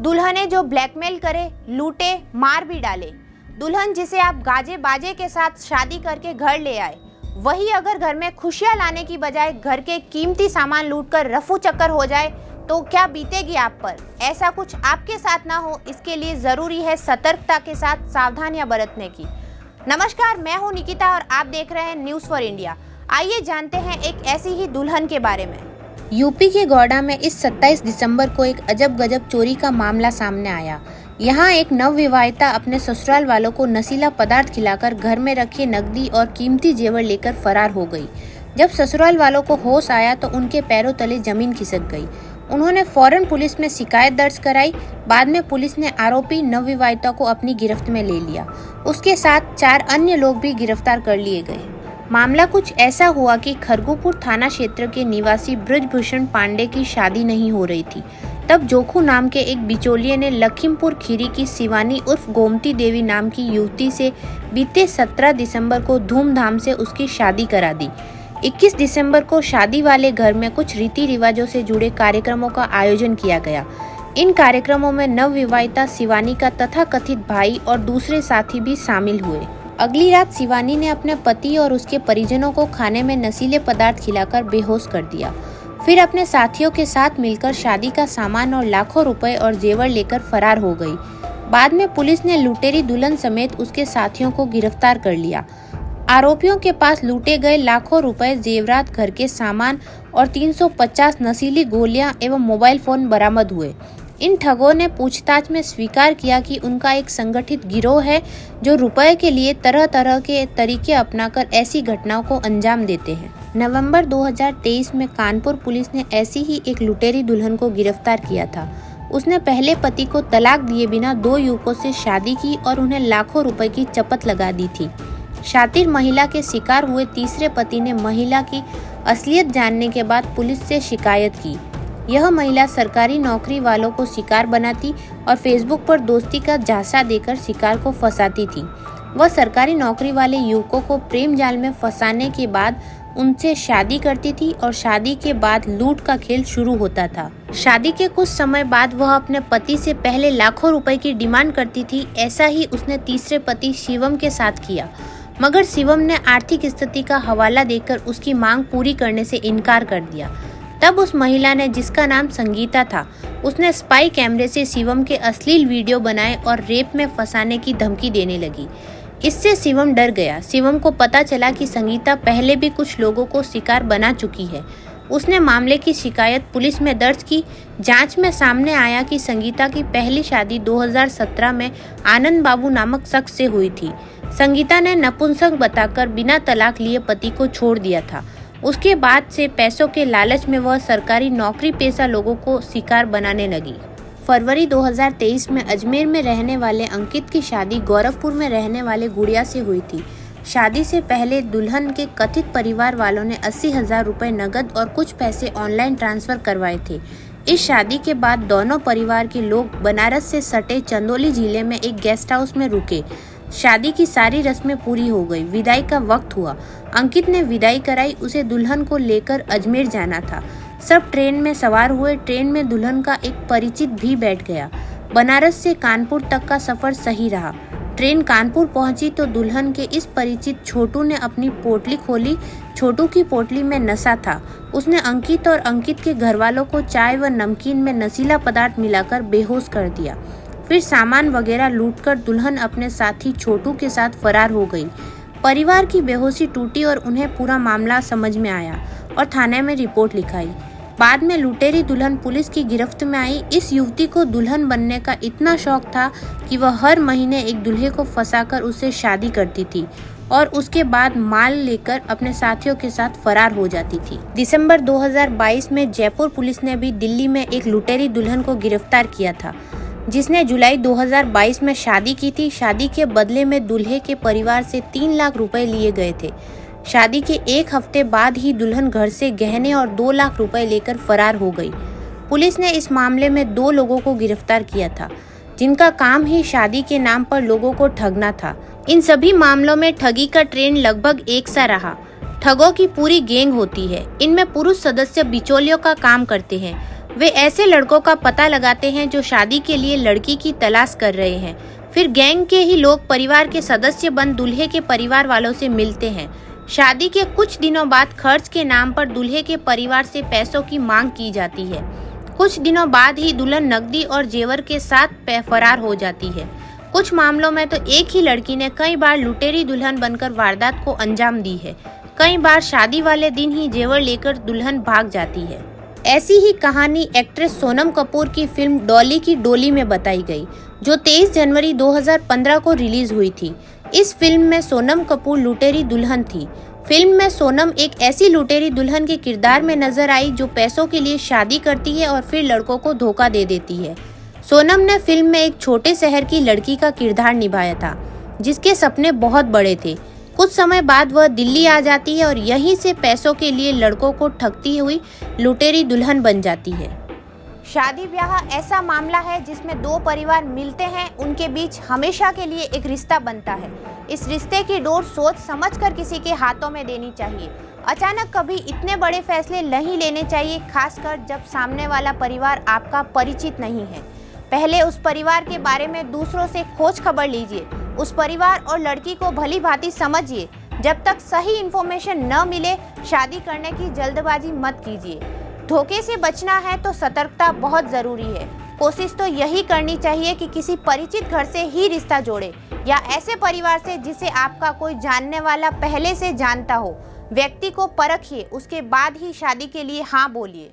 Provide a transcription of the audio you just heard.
दुल्हने जो ब्लैकमेल करे, लूटे, मार भी डाले। दुल्हन जिसे आप गाजे बाजे के साथ शादी करके घर ले आए, वही अगर घर में खुशियां लाने की बजाय घर के कीमती सामान लूटकर रफू चक्कर हो जाए तो क्या बीतेगी आप पर। ऐसा कुछ आपके साथ ना हो, इसके लिए ज़रूरी है सतर्कता के साथ सावधानियां बरतने की। नमस्कार, मैं हूं निकिता और आप देख रहे हैं न्यूज़ फॉर इंडिया। आइए जानते हैं एक ऐसी ही दुल्हन के बारे में। यूपी के गौड़ा में इस 27 दिसंबर को एक अजब गजब चोरी का मामला सामने आया। यहाँ एक नवविवाहिता अपने ससुराल वालों को नशीला पदार्थ खिलाकर घर में रखे नकदी और कीमती जेवर लेकर फरार हो गई। जब ससुराल वालों को होश आया तो उनके पैरों तले जमीन खिसक गई। उन्होंने फौरन पुलिस में शिकायत दर्ज कराई। बाद में पुलिस ने आरोपी नवविवाहिता को अपनी गिरफ्त में ले लिया। उसके साथ 4 अन्य लोग भी गिरफ्तार कर लिए गए। मामला कुछ ऐसा हुआ कि खरगुपुर थाना क्षेत्र के निवासी ब्रजभूषण पांडे की शादी नहीं हो रही थी। तब जोखू नाम के एक बिचौलिए ने लखीमपुर खीरी की शिवानी उर्फ गोमती देवी नाम की युवती से बीते 17 दिसंबर को धूमधाम से उसकी शादी करा दी। 21 दिसंबर को शादी वाले घर में कुछ रीति रिवाजों से जुड़े कार्यक्रमों का आयोजन किया गया। इन कार्यक्रमों में नवविवाहिता शिवानी का तथाकथित भाई और दूसरे साथी भी शामिल हुए। अगली रात शिवानी ने अपने पति और उसके परिजनों को खाने में नशीले पदार्थ खिलाकर बेहोश कर दिया। फिर अपने साथियों के साथ मिलकर शादी का सामान और लाखों रुपए और जेवर लेकर फरार हो गई। बाद में पुलिस ने लुटेरी दुल्हन समेत उसके साथियों को गिरफ्तार कर लिया। आरोपियों के पास लूटे गए लाखों रुपए, जेवरात, घर के सामान और 350 नशीली गोलियां एवं मोबाइल फोन बरामद हुए। इन ठगों ने पूछताछ में स्वीकार किया कि उनका एक संगठित गिरोह है जो रुपए के लिए तरह तरह के तरीके अपनाकर ऐसी घटनाओं को अंजाम देते हैं। नवंबर 2023 में कानपुर पुलिस ने ऐसी ही एक लुटेरी दुल्हन को गिरफ्तार किया था। उसने पहले पति को तलाक दिए बिना 2 युवकों से शादी की और उन्हें लाखों रुपए की चपत लगा दी थी। शातिर महिला के शिकार हुए तीसरे पति ने महिला की असलियत जानने के बाद पुलिस से शिकायत की। यह महिला सरकारी नौकरी वालों को शिकार बनाती और फेसबुक पर दोस्ती का झांसा देकर शिकार को फंसाती थी। वह सरकारी नौकरी वाले युवकों को प्रेम जाल में फंसाने के बाद उनसे शादी करती थी और शादी के बाद लूट का खेल शुरू होता था। शादी के कुछ समय बाद वह अपने पति से पहले लाखों रुपए की डिमांड करती थी। ऐसा ही उसने तीसरे पति शिवम के साथ किया, मगर शिवम ने आर्थिक स्थिति का हवाला देकर उसकी मांग पूरी करने से इनकार कर दिया। तब उस महिला ने, जिसका नाम संगीता था, उसने स्पाई कैमरे से शिवम के अश्लील वीडियो बनाए और रेप में फंसाने की धमकी देने लगी। इससे शिवम डर गया। शिवम को पता चला कि संगीता पहले भी कुछ लोगों को शिकार बना चुकी है। उसने मामले की शिकायत पुलिस में दर्ज की। जांच में सामने आया कि संगीता की पहली शादी 2017 में आनंद बाबू नामक शख्स से हुई थी। संगीता ने नपुंसक बताकर बिना तलाक लिए पति को छोड़ दिया था। उसके बाद से पैसों के लालच में वह सरकारी नौकरी पेशा लोगों को शिकार बनाने लगी। फरवरी 2023 में अजमेर में रहने वाले अंकित की शादी गौरवपुर में रहने वाले गुड़िया से हुई थी। शादी से पहले दुल्हन के कथित परिवार वालों ने 80,000 रुपए नकद और कुछ पैसे ऑनलाइन ट्रांसफर करवाए थे। इस शादी के बाद दोनों परिवार के लोग बनारस से सटे चंदौली जिले में एक गेस्ट हाउस में रुके। शादी की सारी रस्में पूरी हो गई। विदाई का वक्त हुआ। अंकित ने विदाई कराई। उसे दुल्हन को लेकर अजमेर जाना था। सब ट्रेन में सवार हुए। ट्रेन में दुल्हन का एक परिचित भी बैठ गया। बनारस से कानपुर तक का सफर सही रहा। ट्रेन कानपुर पहुंची तो दुल्हन के इस परिचित छोटू ने अपनी पोटली खोली। छोटू की पोटली में नशा था। उसने अंकित और अंकित के घरवालों को चाय व नमकीन में नशीला पदार्थ मिलाकर बेहोश कर दिया। फिर सामान वगैरह लूटकर दुल्हन अपने साथी छोटू के साथ फरार हो गई। परिवार की बेहोशी टूटी और उन्हें पूरा मामला समझ में आया और थाने में रिपोर्ट लिखाई। बाद में लुटेरी दुल्हन पुलिस की गिरफ्त में आई। इस युवती को दुल्हन बनने का इतना शौक था कि वह हर महीने एक दूल्हे को फंसाकर उससे शादी करती थी और उसके बाद माल लेकर अपने साथियों के साथ फरार हो जाती थी। दिसंबर 2022 में जयपुर पुलिस ने भी दिल्ली में एक लुटेरी दुल्हन को गिरफ्तार किया था, जिसने जुलाई 2022 में शादी की थी। शादी के बदले में दूल्हे के परिवार से 3 लाख रुपए लिए गए थे। शादी के 1 हफ्ते बाद ही दुल्हन घर से गहने और 2 लाख रुपए लेकर फरार हो गई। पुलिस ने इस मामले में 2 लोगों को गिरफ्तार किया था, जिनका काम ही शादी के नाम पर लोगों को ठगना था। इन सभी मामलों में ठगी का ट्रेंड लगभग एक सा रहा। ठगों की पूरी गैंग होती है। इनमें पुरुष सदस्य बिचौलियों का काम करते हैं। वे ऐसे लड़कों का पता लगाते हैं जो शादी के लिए लड़की की तलाश कर रहे हैं। फिर गैंग के ही लोग परिवार के सदस्य बन दूल्हे के परिवार वालों से मिलते हैं। शादी के कुछ दिनों बाद खर्च के नाम पर दूल्हे के परिवार से पैसों की मांग की जाती है। कुछ दिनों बाद ही दुल्हन नकदी और जेवर के साथ फरार हो जाती है। कुछ मामलों में तो एक ही लड़की ने कई बार लुटेरी दुल्हन बनकर वारदात को अंजाम दी है। कई बार शादी वाले दिन ही जेवर लेकर दुल्हन भाग जाती है। ऐसी ही कहानी एक्ट्रेस सोनम कपूर की फिल्म डॉली की डोली में बताई गई, जो 23 जनवरी 2015 को रिलीज हुई थी। इस फिल्म में सोनम कपूर लुटेरी दुल्हन थी। फिल्म में सोनम एक ऐसी लुटेरी दुल्हन के किरदार में नजर आई जो पैसों के लिए शादी करती है और फिर लड़कों को धोखा दे देती है। सोनम ने फिल्म में एक छोटे शहर की लड़की का किरदार निभाया था, जिसके सपने बहुत बड़े थे। कुछ समय बाद वह दिल्ली आ जाती है और यहीं से पैसों के लिए लड़कों को ठगती हुई लुटेरी दुल्हन बन जाती है। शादी ब्याह ऐसा मामला है जिसमें दो परिवार मिलते हैं, उनके बीच हमेशा के लिए एक रिश्ता बनता है। इस रिश्ते की डोर सोच समझकर किसी के हाथों में देनी चाहिए। अचानक कभी इतने बड़े फैसले नहीं लेने चाहिए, खासकर जब सामने वाला परिवार आपका परिचित नहीं है। पहले उस परिवार के बारे में दूसरों से खोज खबर लीजिए। उस परिवार और लड़की को भली भांति समझिए। जब तक सही इन्फॉर्मेशन न मिले, शादी करने की जल्दबाजी मत कीजिए। धोखे से बचना है तो सतर्कता बहुत जरूरी है। कोशिश तो यही करनी चाहिए कि किसी परिचित घर से ही रिश्ता जोड़े या ऐसे परिवार से जिसे आपका कोई जानने वाला पहले से जानता हो। व्यक्ति को परखिए, उसके बाद ही शादी के लिए हाँ बोलिए।